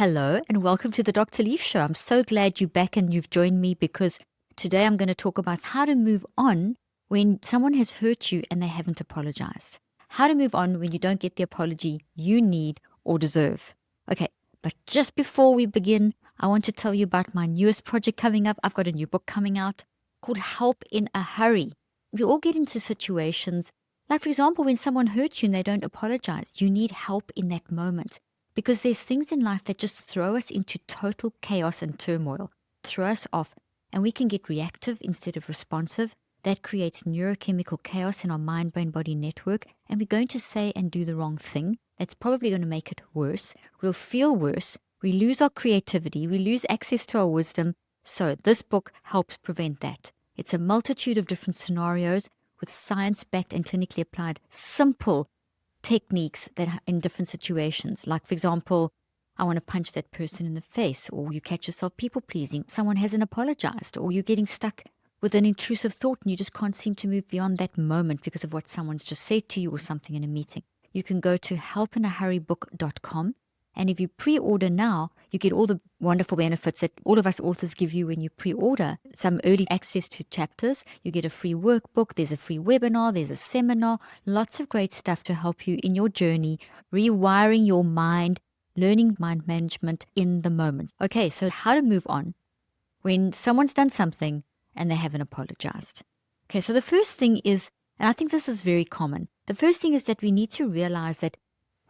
Hello and welcome to the Dr. Leaf Show. I'm so glad you're back and you've joined me because today I'm going to talk about how to move on when someone has hurt you and they haven't apologized. How to move on when you don't get the apology you need or deserve. Okay, but just before we begin, I want to tell you about my newest project coming up. I've got a new book coming out called Help in a Hurry. We all get into situations like, for example, when someone hurts you and they don't apologize. You need help in that moment. Because there's things in life that just throw us into total chaos and turmoil, throw us off, and we can get reactive instead of responsive. That creates neurochemical chaos in our mind-brain-body network, and we're going to say and do the wrong thing. That's probably going to make it worse. We'll feel worse. We lose our creativity. We lose access to our wisdom. So this book helps prevent that. It's a multitude of different scenarios with science-backed and clinically applied, simple techniques that in different situations. Like, for example, I want to punch that person in the face, or you catch yourself people pleasing, someone hasn't apologized, or you're getting stuck with an intrusive thought and you just can't seem to move beyond that moment because of what someone's just said to you or something in a meeting. You can go to helpinahurrybook.com, and if you pre-order now, you get all the wonderful benefits that all of us authors give you when you pre-order. Some early access to chapters, you get a free workbook, there's a free webinar, there's a seminar, lots of great stuff to help you in your journey, rewiring your mind, learning mind management in the moment. Okay, so how to move on when someone's done something and they haven't apologized. Okay, so the first thing is, and I think this is very common, the first thing is that we need to realize that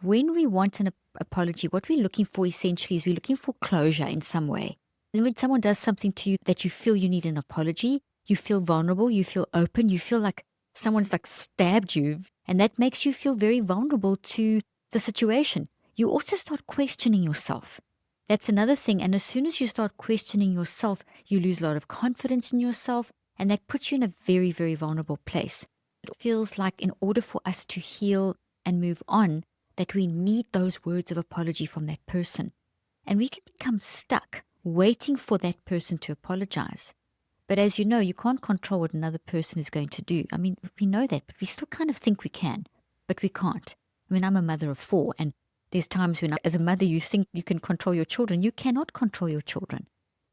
when we want an apology, what we're looking for essentially is we're looking for closure in some way. And when someone does something to you that you feel you need an apology, you feel vulnerable, you feel open, you feel like someone's like stabbed you, and that makes you feel very vulnerable to the situation. You also start questioning yourself. That's another thing. And as soon as you start questioning yourself, you lose a lot of confidence in yourself, and that puts you in a very, very vulnerable place. It feels like in order for us to heal and move on, that we need those words of apology from that person. And we can become stuck waiting for that person to apologize. But as you know, you can't control what another person is going to do. I mean, we know that, but we still kind of think we can, but we can't. I mean, I'm a mother of 4, and there's times when as a mother you think you can control your children. You cannot control your children.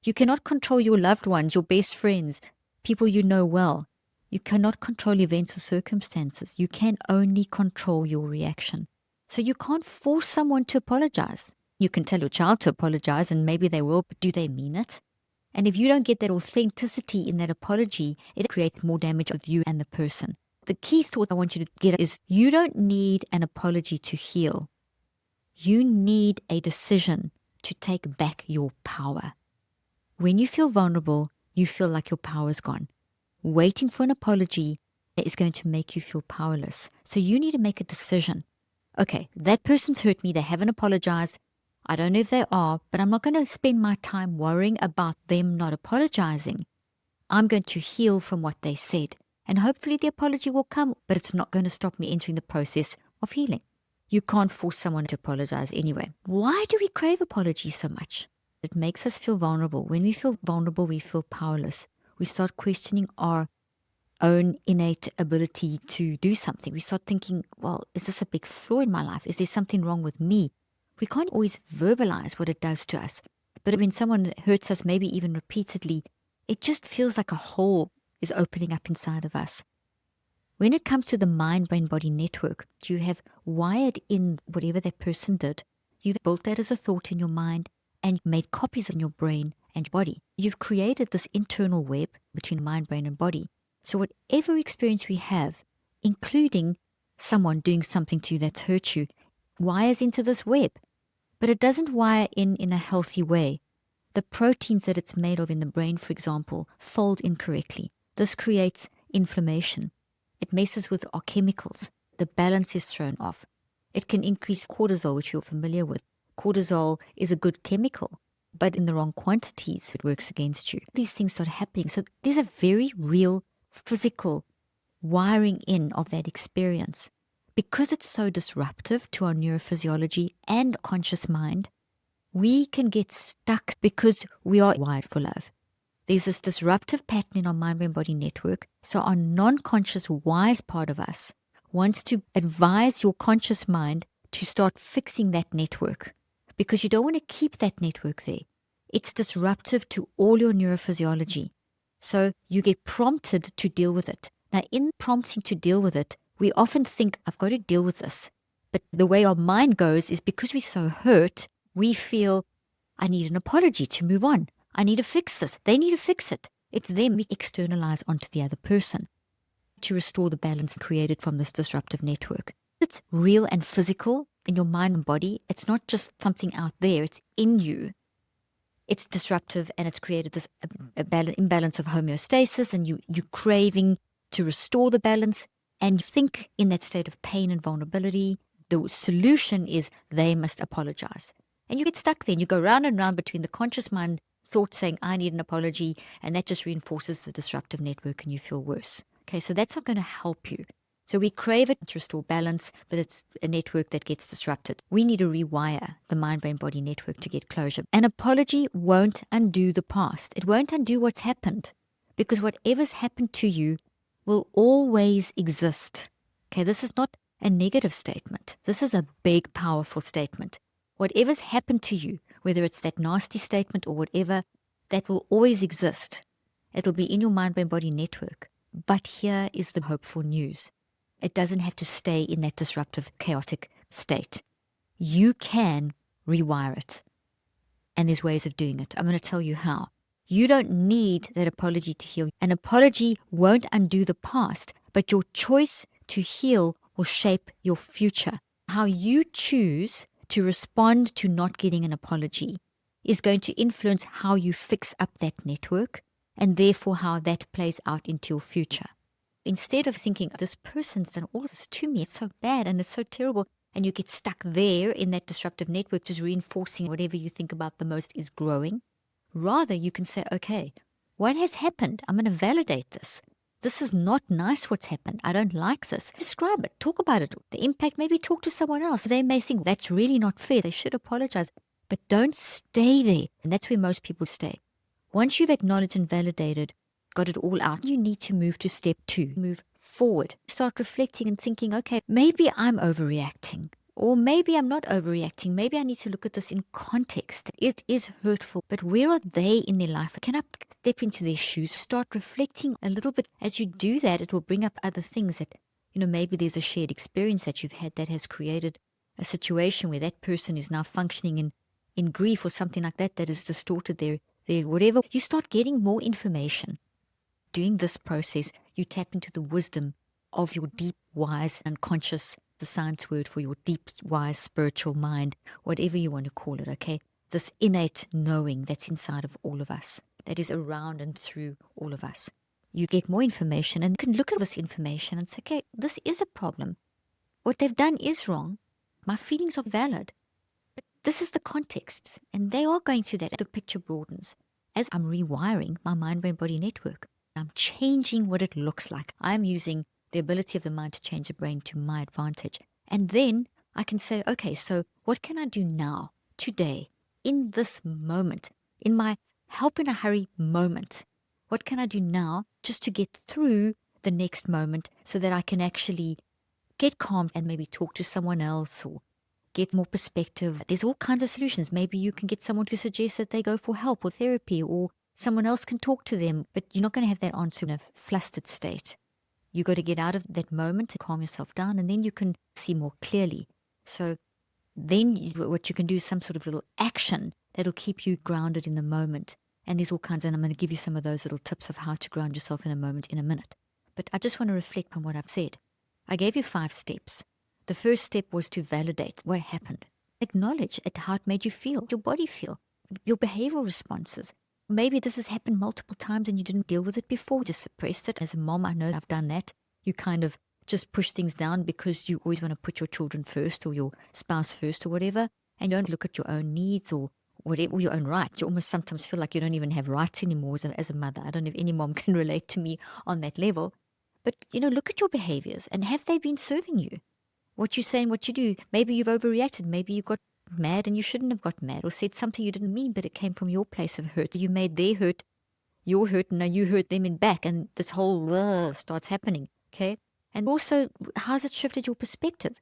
You cannot control your loved ones, your best friends, people you know well. You cannot control events or circumstances. You can only control your reaction. So you can't force someone to apologize. You can tell your child to apologize, and maybe they will, but do they mean it? And if you don't get that authenticity in that apology, it creates more damage with you and the person. The key thought I want you to get is you don't need an apology to heal. You need a decision to take back your power. When you feel vulnerable, you feel like your power is gone. Waiting for an apology is going to make you feel powerless. So you need to make a decision. Okay, that person's hurt me, they haven't apologized. I don't know if they are, but I'm not going to spend my time worrying about them not apologizing. I'm going to heal from what they said. And hopefully the apology will come, but it's not going to stop me entering the process of healing. You can't force someone to apologize anyway. Why do we crave apologies so much? It makes us feel vulnerable. When we feel vulnerable, we feel powerless. We start questioning our own innate ability to do something. We start thinking, well, is this a big flaw in my life? Is there something wrong with me? We can't always verbalize what it does to us. But when someone hurts us, maybe even repeatedly, it just feels like a hole is opening up inside of us. When it comes to the mind-brain-body network, you have wired in whatever that person did. You've built that as a thought in your mind and made copies in your brain and body. You've created this internal web between mind, brain, and body. So whatever experience we have, including someone doing something to you that's hurt you, wires into this web. But it doesn't wire in a healthy way. The proteins that it's made of in the brain, for example, fold incorrectly. This creates inflammation. It messes with our chemicals. The balance is thrown off. It can increase cortisol, which you're familiar with. Cortisol is a good chemical, but in the wrong quantities, it works against you. These things start happening. So there's a very real physical wiring in of that experience. Because it's so disruptive to our neurophysiology and conscious mind, we can get stuck because we are wired for love. There's this disruptive pattern in our mind-brain-body network. So our non-conscious wise part of us wants to advise your conscious mind to start fixing that network. because you don't want to keep that network there. It's disruptive to all your neurophysiology. So you get prompted to deal with it. Now, in prompting to deal with it, we often think, I've got to deal with this. But the way our mind goes is because we're so hurt, we feel, I need an apology to move on. I need to fix this. They need to fix it. It's them we externalize onto the other person to restore the balance created from this disruptive network. It's real and physical in your mind and body. It's not just something out there. It's in you. It's disruptive, and it's created this imbalance of homeostasis, and you're craving to restore the balance, and you think in that state of pain and vulnerability. The solution is they must apologize. And you get stuck there, and you go round and round between the conscious mind thought saying, I need an apology, and that just reinforces the disruptive network, and you feel worse. Okay, so that's not going to help you. So we crave it to restore balance, but it's a network that gets disrupted. We need to rewire the mind-brain-body network to get closure. An apology won't undo the past. It won't undo what's happened, because whatever's happened to you will always exist. Okay, this is not a negative statement. This is a big, powerful statement. Whatever's happened to you, whether it's that nasty statement or whatever, that will always exist. It'll be in your mind-brain-body network. But here is the hopeful news. It doesn't have to stay in that disruptive, chaotic state. You can rewire it. And there's ways of doing it. I'm going to tell you how. You don't need that apology to heal. An apology won't undo the past, but your choice to heal will shape your future. How you choose to respond to not getting an apology is going to influence how you fix up that network, and therefore how that plays out into your future. Instead of thinking, this person's done all this to me, it's so bad and it's so terrible, and you get stuck there in that disruptive network, just reinforcing whatever you think about the most is growing. Rather, you can say, okay, what has happened? I'm going to validate this. This is not nice what's happened. I don't like this. Describe it. Talk about it. The impact, maybe talk to someone else. They may think that's really not fair. They should apologize. But don't stay there. And that's where most people stay. Once you've acknowledged and validated, got it all out, you need to move to step 2. Move forward. Start reflecting and thinking, okay, maybe I'm overreacting. Or maybe I'm not overreacting. Maybe I need to look at this in context. It is hurtful, but where are they in their life? Can I step into their shoes? Start reflecting a little bit. As you do that, it will bring up other things that, maybe there's a shared experience that you've had that has created a situation where that person is now functioning in grief or something like that has distorted their whatever. You start getting more information. Doing this process, you tap into the wisdom of your deep, wise, unconscious, the science word for your deep, wise, spiritual mind, whatever you want to call it, okay? This innate knowing that's inside of all of us, that is around and through all of us. You get more information and you can look at this information and say, okay, this is a problem. What they've done is wrong. My feelings are valid. But this is the context. And they are going through that. The picture broadens. As I'm rewiring my mind-brain-body network, I'm changing what it looks like. I'm using the ability of the mind to change the brain to my advantage. And then I can say, okay, so what can I do now, today, in this moment, in my help in a hurry moment? What can I do now just to get through the next moment so that I can actually get calm and maybe talk to someone else or get more perspective? There's all kinds of solutions. Maybe you can get someone to suggest that they go for help or therapy, or someone else can talk to them, but you're not going to have that answer in a flustered state. You got to get out of that moment to calm yourself down, and then you can see more clearly. So then what you can do is some sort of little action that'll keep you grounded in the moment. And there's all kinds, and I'm going to give you some of those little tips of how to ground yourself in the moment in a minute. But I just want to reflect on what I've said. I gave you 5 steps. The first step was to validate what happened. Acknowledge how it made you feel, your body feel, your behavioral responses. Maybe this has happened multiple times and you didn't deal with it before, just suppressed it. As a mom, I know I've done that. You kind of just push things down because you always want to put your children first or your spouse first or whatever, and you don't look at your own needs or whatever, or your own rights. You almost sometimes feel like you don't even have rights anymore as a mother. I don't know if any mom can relate to me on that level. But, look at your behaviors and have they been serving you? What you say and what you do. Maybe you've overreacted. Maybe you got mad and you shouldn't have got mad, or said something you didn't mean, but it came from your place of hurt. You made their hurt your hurt, and now you hurt them in back, and this whole starts happening, okay? And also, how's it shifted your perspective?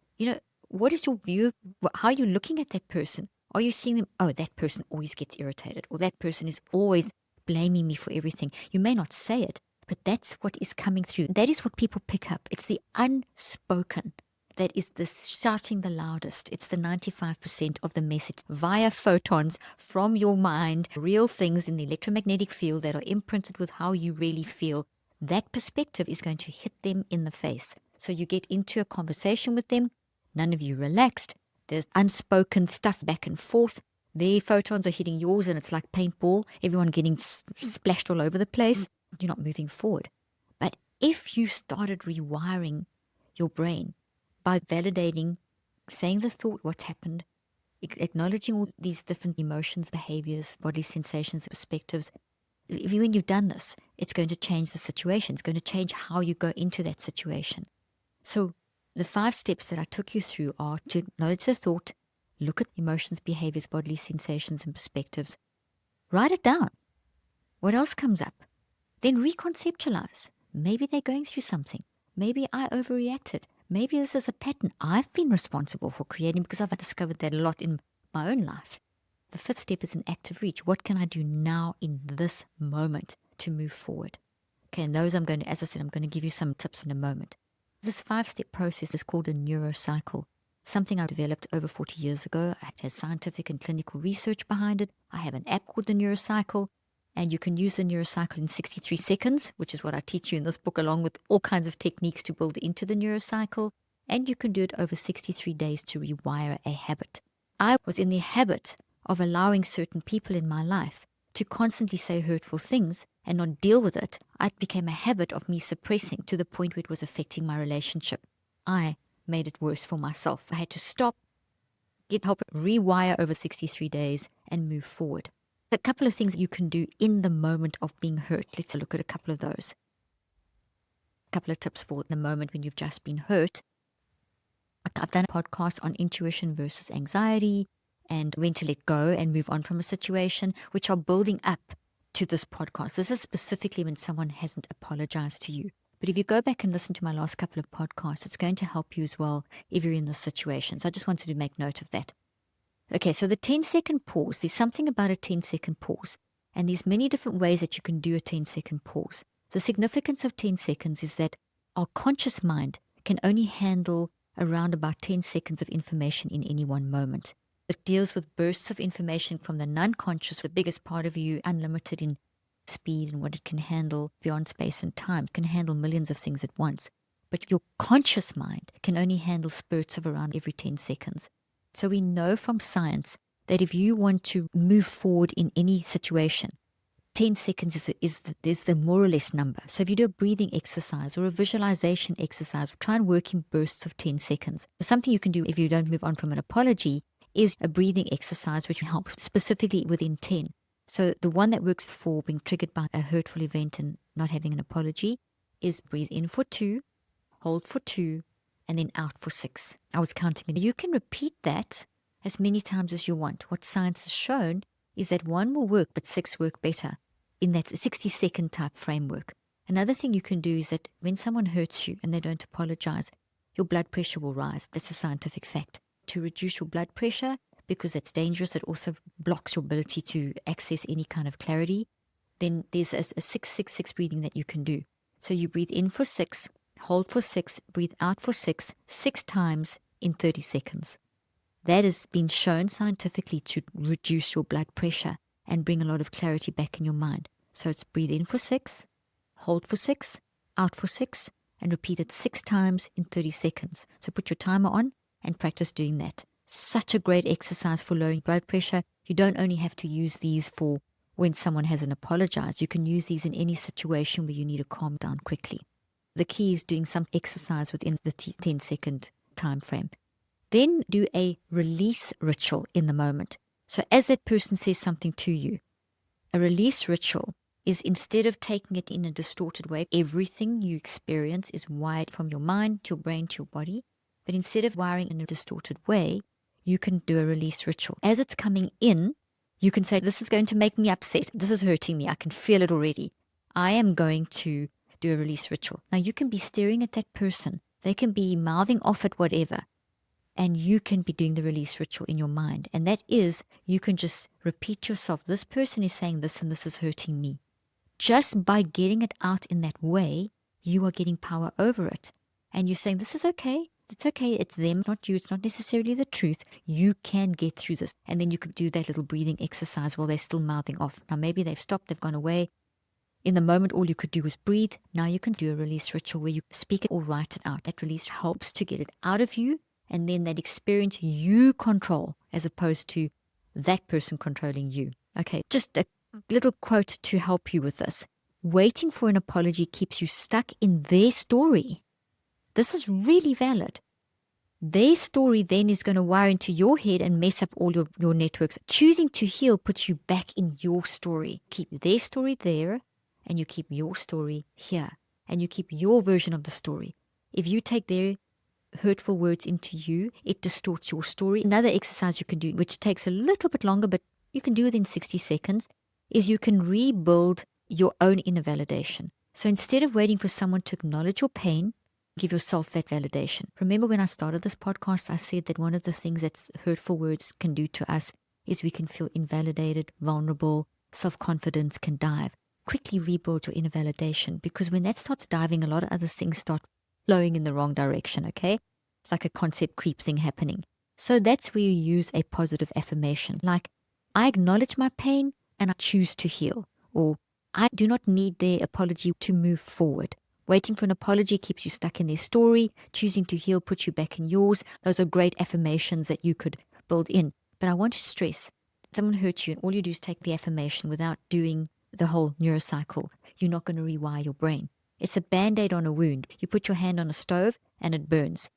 What is your view? How are you looking at that person? Are you seeing them? Oh, that person always gets irritated, or that person is always blaming me for everything. You may not say it, but that's what is coming through. That is what people pick up. It's the unspoken that is the shouting the loudest. It's the 95% of the message via photons from your mind, real things in the electromagnetic field that are imprinted with how you really feel. That perspective is going to hit them in the face. So you get into a conversation with them, none of you relaxed, there's unspoken stuff back and forth. Their photons are hitting yours and it's like paintball, everyone getting splashed all over the place. You're not moving forward. But if you started rewiring your brain by validating, saying the thought, what's happened, acknowledging all these different emotions, behaviors, bodily sensations, perspectives, when you've done this, it's going to change the situation. It's going to change how you go into that situation. So the 5 steps that I took you through are to acknowledge the thought, look at emotions, behaviors, bodily sensations, and perspectives. Write it down. What else comes up? Then reconceptualize. Maybe they're going through something. Maybe I overreacted. Maybe this is a pattern I've been responsible for creating because I've discovered that a lot in my own life. The 5th step is an active reach. What can I do now in this moment to move forward? Okay, and those I'm going to, as I said, I'm going to give you some tips in a moment. This 5-step process is called a neurocycle, something I developed over 40 years ago. It has scientific and clinical research behind it. I have an app called the Neurocycle, and you can use the Neurocycle in 63 seconds, which is what I teach you in this book, along with all kinds of techniques to build into the Neurocycle. And you can do it over 63 days to rewire a habit. I was in the habit of allowing certain people in my life to constantly say hurtful things and not deal with it. It became a habit of me suppressing to the point where it was affecting my relationship. I made it worse for myself. I had to stop, get help, rewire over 63 days and move forward. A couple of things you can do in the moment of being hurt. Let's look at a couple of those. A couple of tips for the moment when you've just been hurt. I've done a podcast on intuition versus anxiety and when to let go and move on from a situation, which are building up to this podcast. This is specifically when someone hasn't apologized to you. But if you go back and listen to my last couple of podcasts, it's going to help you as well if you're in this situation. So I just wanted to make note of that. Okay, so the 10-second pause, there's something about a 10-second pause, and there's many different ways that you can do a 10-second pause. The significance of 10 seconds is that our conscious mind can only handle around about 10 seconds of information in any one moment. It deals with bursts of information from the non-conscious, the biggest part of you, unlimited in speed and what it can handle beyond space and time. It can handle millions of things at once. But your conscious mind can only handle spurts of around every 10 seconds. So we know from science that if you want to move forward in any situation, 10 seconds is the more or less number. So if you do a breathing exercise or a visualization exercise, try and work in bursts of 10 seconds. Something you can do if you don't move on from an apology is a breathing exercise which helps specifically within 10. So the one that works for being triggered by a hurtful event and not having an apology is breathe in for 2, hold for 2, and then out for 6. I was counting it. You can repeat that as many times as you want. What science has shown is that 1 will work, but 6 work better in that 60-second type framework. Another thing you can do is that when someone hurts you and they don't apologize, your blood pressure will rise. That's a scientific fact. To reduce your blood pressure, because it's dangerous, it also blocks your ability to access any kind of clarity, then there's a 6-6-6 breathing that you can do. So you breathe in for 6, hold for 6, breathe out for 6, 6 times in 30 seconds. That has been shown scientifically to reduce your blood pressure and bring a lot of clarity back in your mind. So it's breathe in for 6, hold for 6, out for 6, and repeat it 6 times in 30 seconds. So put your timer on and practice doing that. Such a great exercise for lowering blood pressure. You don't only have to use these for when someone hasn't apologized. You can use these in any situation where you need to calm down quickly. The key is doing some exercise within the 10-second time frame. Then do a release ritual in the moment. So as that person says something to you, a release ritual is, instead of taking it in a distorted way, everything you experience is wired from your mind to your brain to your body. But instead of wiring in a distorted way, you can do a release ritual. As it's coming in, you can say, this is going to make me upset. This is hurting me. I can feel it already. I am going to do a release ritual. Now, you can be staring at that person. They can be mouthing off at whatever. and you can be doing the release ritual in your mind. And that is, you can just repeat to yourself, this person is saying this and this is hurting me. Just by getting it out in that way, you are getting power over it. And you're saying, this is okay. It's okay. It's them, not you. It's not necessarily the truth. You can get through this. And then you could do that little breathing exercise while they're still mouthing off. Now, maybe they've stopped, they've gone away. In the moment, all you could do was breathe. Now you can do a release ritual where you speak it or write it out. That release helps to get it out of you. And then that experience you control as opposed to that person controlling you. Okay, just a little quote to help you with this. Waiting for an apology keeps you stuck in their story. This is really valid. Their story then is going to wire into your head and mess up all your networks. Choosing to heal puts you back in your story. Keep their story there, and you keep your story here. And you keep your version of the story. If you take their hurtful words into you, it distorts your story. Another exercise you can do, which takes a little bit longer, but you can do it in 60 seconds, is you can rebuild your own inner validation. So instead of waiting for someone to acknowledge your pain, give yourself that validation. Remember when I started this podcast, I said that one of the things that hurtful words can do to us is we can feel invalidated, vulnerable, self-confidence can dive. Quickly rebuild your inner validation, because when that starts diving, a lot of other things start flowing in the wrong direction, okay? It's like a concept creep thing happening. So that's where you use a positive affirmation, like, I acknowledge my pain and I choose to heal, or I do not need their apology to move forward. Waiting for an apology keeps you stuck in their story. Choosing to heal puts you back in yours. Those are great affirmations that you could build in. But I want to stress, someone hurts you and all you do is take the affirmation without doing the whole neurocycle. You're not going to rewire your brain. It's a Band-Aid on a wound. You put your hand on a stove and it burns.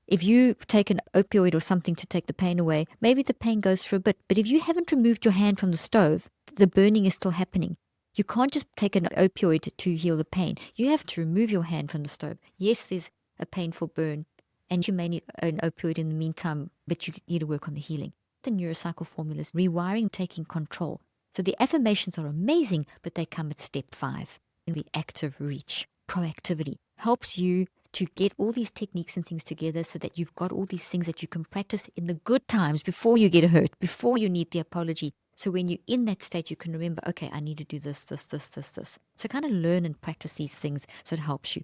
If you take an opioid or something to take the pain away, maybe the pain goes for a bit. But if you haven't removed your hand from the stove, the burning is still happening. You can't just take an opioid to heal the pain. You have to remove your hand from the stove. Yes, there's a painful burn, and you may need an opioid in the meantime, but you need to work on the healing. The neurocycle formula is rewiring, taking control. So the affirmations are amazing, but they come at step 5 in the active reach. Proactivity helps you to get all these techniques and things together so that you've got all these things that you can practice in the good times before you get hurt, before you need the apology. So when you're in that state, you can remember, okay, I need to do this. So kind of learn and practice these things so it helps you.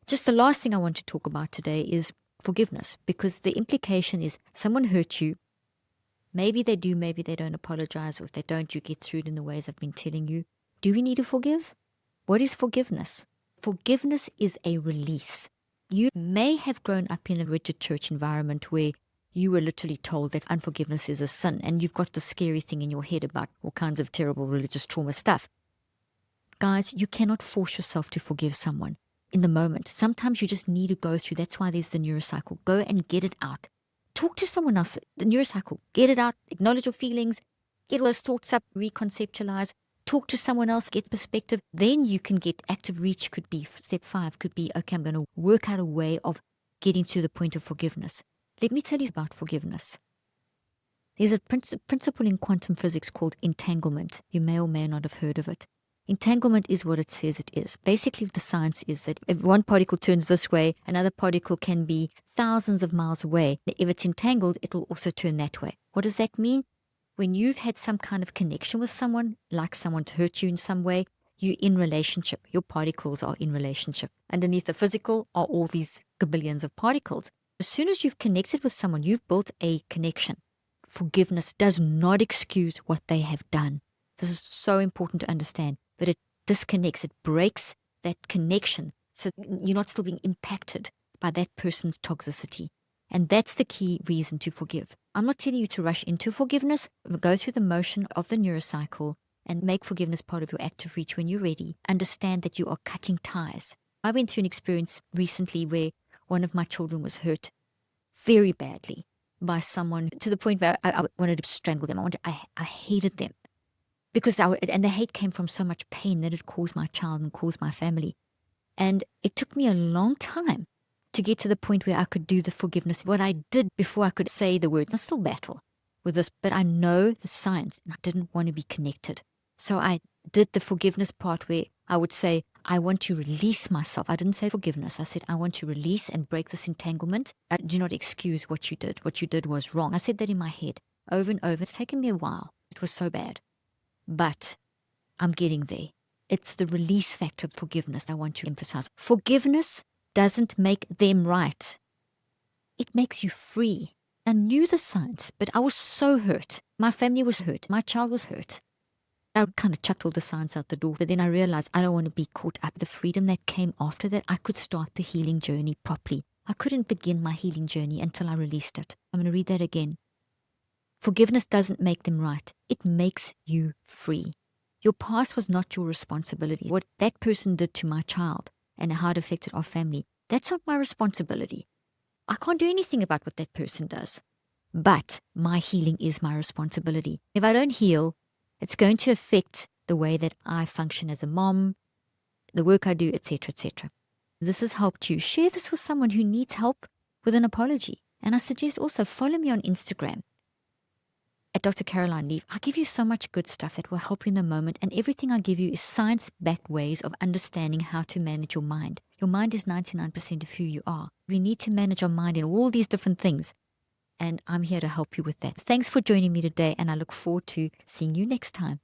Just the last thing I want to talk about today is forgiveness, because the implication is someone hurt you. Maybe they do, maybe they don't apologize, or if they don't, you get through it in the ways I've been telling you. Do we need to forgive? What is forgiveness? Forgiveness is a release. You may have grown up in a rigid church environment where you were literally told that unforgiveness is a sin, and you've got the scary thing in your head about all kinds of terrible religious trauma stuff. Guys, you cannot force yourself to forgive someone in the moment. Sometimes you just need to go through. That's why there's the neurocycle. Go and get it out. Talk to someone else. The neurocycle. Get it out. Acknowledge your feelings. Get all those thoughts up. Reconceptualize. Talk to someone else. Get perspective. Then you can get active reach. Could be step 5. Could be, okay, I'm going to work out a way of getting to the point of forgiveness. Let me tell you about forgiveness. There's a principle in quantum physics called entanglement. You may or may not have heard of it. Entanglement is what it says it is. Basically, the science is that if one particle turns this way, another particle can be thousands of miles away. If it's entangled, it will also turn that way. What does that mean? When you've had some kind of connection with someone, like someone to hurt you in some way, you're in relationship. Your particles are in relationship. Underneath the physical are all these gabillions of particles. As soon as you've connected with someone, you've built a connection. Forgiveness does not excuse what they have done. This is so important to understand. But it disconnects, it breaks that connection so you're not still being impacted by that person's toxicity. And that's the key reason to forgive. I'm not telling you to rush into forgiveness. Go through the motion of the neurocycle and make forgiveness part of your active reach when you're ready. Understand that you are cutting ties. I went through an experience recently where one of my children was hurt very badly by someone to the point where I wanted to strangle them. I hated them. Because and the hate came from so much pain that it caused my child and caused my family. And it took me a long time to get to the point where I could do the forgiveness. What I did before I could say the words, I still battle with this, but I know the science and I didn't want to be connected. So I did the forgiveness part where I would say, I want to release myself. I didn't say forgiveness. I said, I want to release and break this entanglement. I do not excuse what you did. What you did was wrong. I said that in my head over and over. It's taken me a while. It was so bad. But I'm getting there. It's the release factor of forgiveness I want to emphasize. Forgiveness doesn't make them right. It makes you free. I knew the signs, but I was so hurt. My family was hurt. My child was hurt. I kind of chucked all the signs out the door, but then I realized I don't want to be caught up. The freedom that came after that, I could start the healing journey properly. I couldn't begin my healing journey until I released it. I'm going to read that again. Forgiveness doesn't make them right. It makes you free. Your past was not your responsibility. What that person did to my child and how it affected our family, that's not my responsibility. I can't do anything about what that person does. But my healing is my responsibility. If I don't heal, it's going to affect the way that I function as a mom, the work I do, etc., etc. This has helped you. Share this with someone who needs help with an apology. And I suggest also follow me on Instagram at Dr. Caroline Leaf. I give you so much good stuff that will help you in the moment. And everything I give you is science-backed ways of understanding how to manage your mind. Your mind is 99% of who you are. We need to manage our mind in all these different things. And I'm here to help you with that. Thanks for joining me today, and I look forward to seeing you next time.